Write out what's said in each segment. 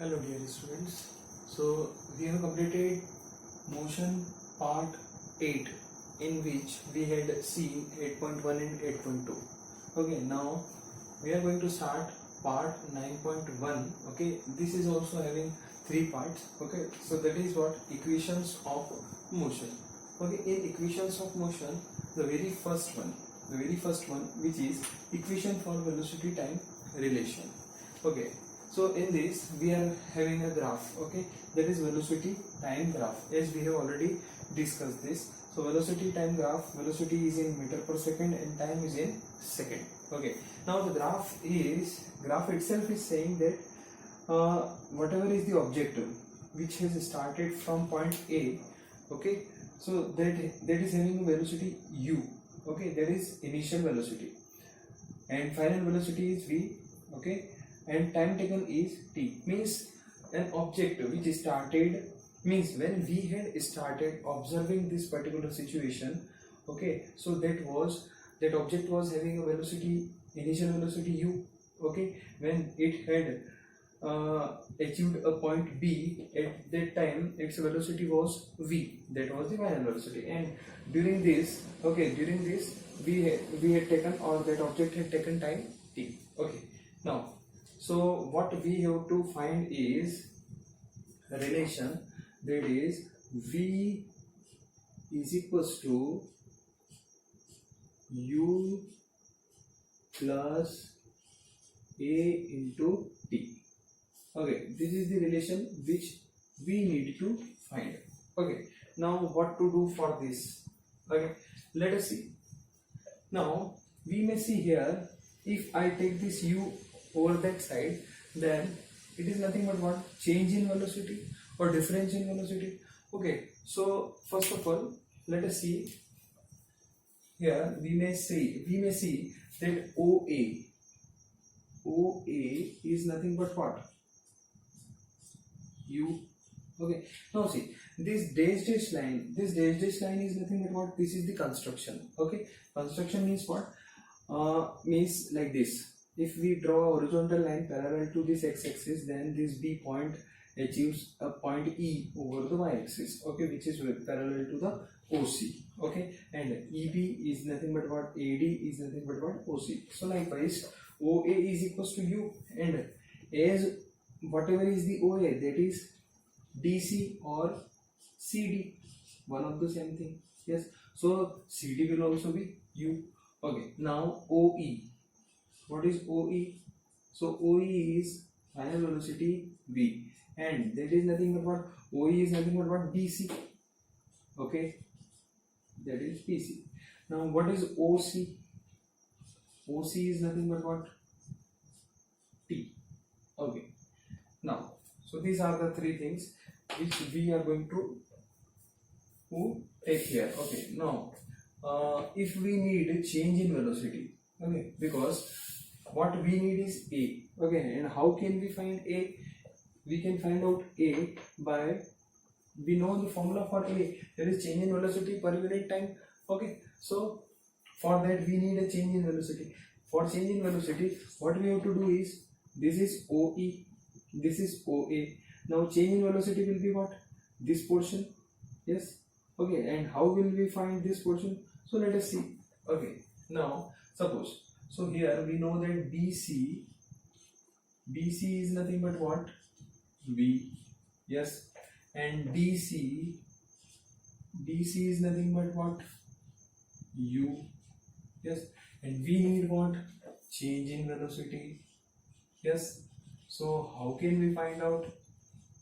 Hello dear students. So we have completed motion part 8 in which we had seen 8.1 and 8.2. Okay, now we are going to start part 9.1. Okay, this is also having 3 parts. Okay, so that is what equations of motion. Okay, in equations of motion, the very first one which is equation for velocity time relation. Okay, so in this we are having a graph, okay, that is velocity time graph, as we have already discussed this. So velocity time graph, velocity is in meter per second and time is in second. Okay, now the graph itself is saying that whatever is the objective which has started from point A, okay, so that is having a velocity u, okay, that is initial velocity, and final velocity is v, okay, and time taken is t. Means an object which started, means when we had started observing this particular situation, okay, so that object was having a velocity, initial velocity u, okay, when it had achieved a point B, at that time its velocity was v, that was the final velocity, and during this we had taken, or that object had taken time t. Okay, now so what we have to find is a relation, that is v is equals to u plus a into t. Okay, this is the relation which we need to find. Okay, now what to do for this? Okay, let us see. Now we may see here, if I take this u over that side, then it is nothing but what? Change in velocity or difference in velocity. Okay, so first of all, let us see. Here we may see that OA is nothing but what? U. Okay, now see this dash line is nothing but what? This is the construction. Okay, construction means what? Means like this. If we draw a horizontal line parallel to this x-axis, then this B point achieves a point E over the y-axis, okay, which is parallel to the OC, okay, and EB is nothing but what? AD is nothing but what? OC. So likewise, OA is equals to U, and as whatever is the OA, that is DC or CD, one of the same thing. Yes, so CD will also be U. Okay, now OE. What is OE? So OE is final velocity v, and that is nothing but what? OE is nothing but what? BC. Okay, that is BC. Now what is OC? OC is nothing but what? T. Okay, now so these are the three things which we are going to take here. Okay, now if we need a change in velocity, okay, because what we need is A, okay, and how can we find A? We can find out A by, we know the formula for A, that is change in velocity per unit time. Okay, so for that we need a change in velocity. For change in velocity, what we have to do is, this is OE, this is OA. Now change in velocity will be what? This portion. Yes, okay, and how will we find this portion? So let us see. Okay, now suppose, so here we know that BC is nothing but what? V. Yes, and DC is nothing but what? U. Yes, and we need what? Change in velocity. Yes, so how can we find out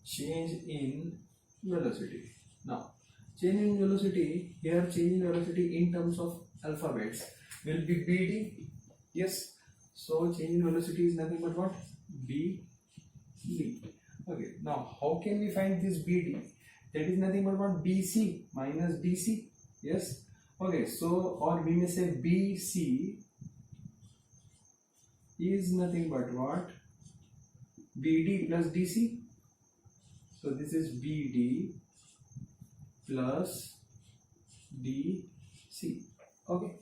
change in velocity? Now change in velocity, here change in velocity in terms of alphabets will be BD. Yes, so change in velocity is nothing but what? BD. Okay, now how can we find this BD? That is nothing but what? BC minus DC. Yes, okay, so or we may say BC is nothing but what? BD plus DC. So this is BD plus DC. Okay,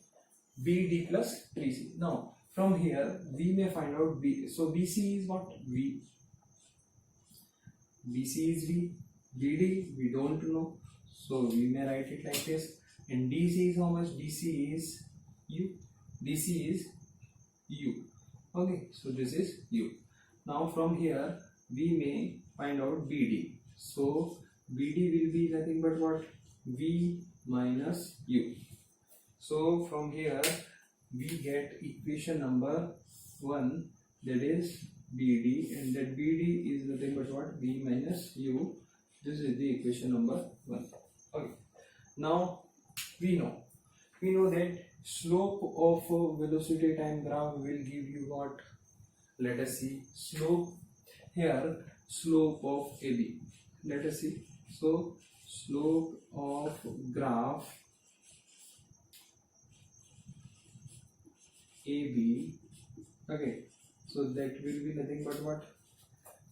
BD plus DC. Now from here we may find out B. So BC is what? V. BC is V, BD we don't know, so we may write it like this. And DC is how much? DC is U. DC is U. Okay, so this is U. Now from here we may find out BD. So BD will be nothing but what? V minus U. So from here we get equation number 1, that is BD, and that BD is nothing but what? V minus U. This is the equation number 1. Okay. Now we know that slope of velocity time graph will give you what? Let us see. Slope here, slope of AB. Let us see. So slope of graph AB. Okay, so that will be nothing but what?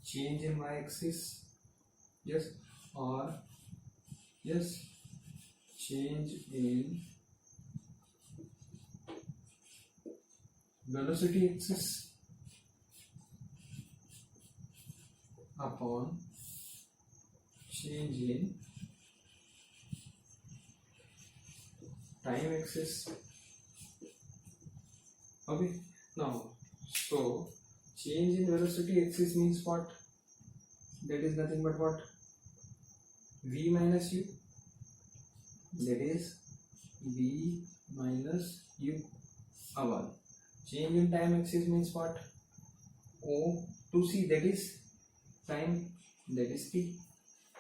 Change in y-axis. Yes, or yes, change in velocity axis upon change in time axis. Okay, now so change in velocity axis means what? That is nothing but what? V minus U. That is V minus U. Our change in time axis means what? O to C, that is time, that is T.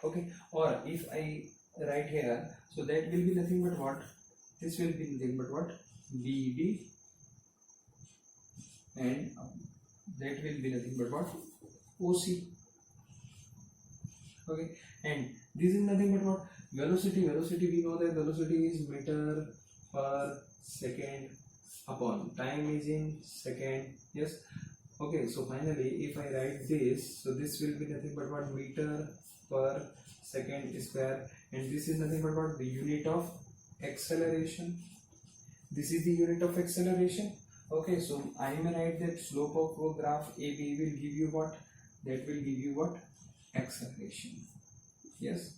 Okay, or if I write here, so that will be nothing but what? This will be nothing but what? BD, and that will be nothing but what? OC. Okay, and this is nothing but what? Velocity. Velocity, we know that velocity is meter per second upon time is in second. Yes. Okay, so finally if I write this, so this will be nothing but what? Meter per second square, and this is nothing but what? The unit of acceleration. This is the unit of acceleration. Okay, so I may write that slope of graph AB will give you what? That will give you what? Acceleration. Yes,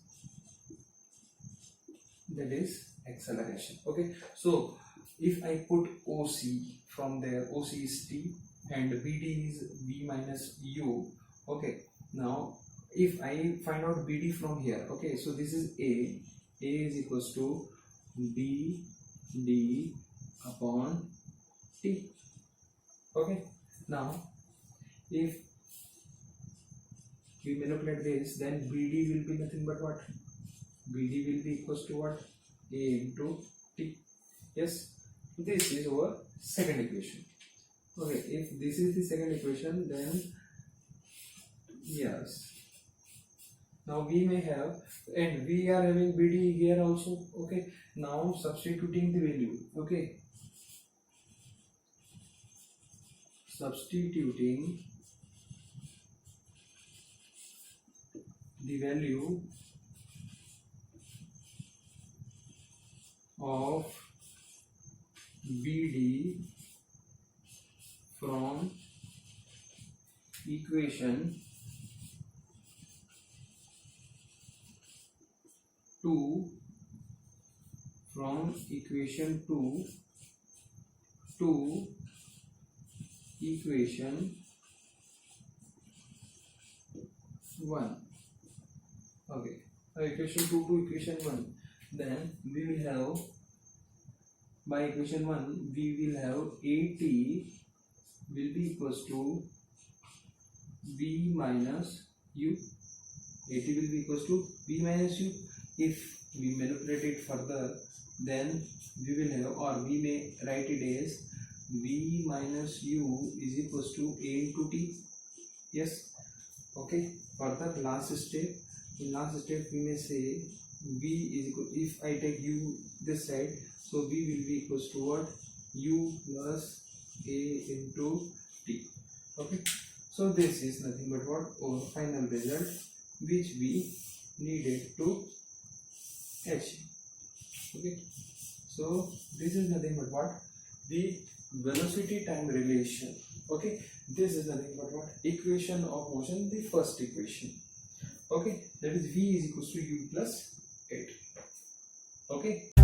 that is acceleration. Okay, so if I put OC from there, OC is T and BD is V minus U. Okay, now if I find out BD from here, okay, so this is A is equals to BD upon T. Okay, now if we manipulate this, then BD will be nothing but what? BD will be equals to what? A into T. Yes, this is our second equation. Okay, if this is the second equation, then yes, now we may have, and we are having BD here also. Okay, now substituting the value. Okay, substituting the value of BD from equation 2 to equation 1. Okay, equation 2 to equation 1, then we will have, by equation 1 we will have AT will be equals to V minus U. AT will be equals to V minus U. If we manipulate it further, then we will have, or we may write it as V minus U is equals to A into T. Yes. Okay, further last step, in last step we may say V is equal, if I take U this side, so V will be equals to what? U plus A into T. Okay, so this is nothing but what? Our final result which we needed to achieve. Okay, so this is nothing but what? The velocity time relation. Okay, this is nothing but what? Equation of motion, the first equation. Okay, that is v is equals to u plus 8. Okay,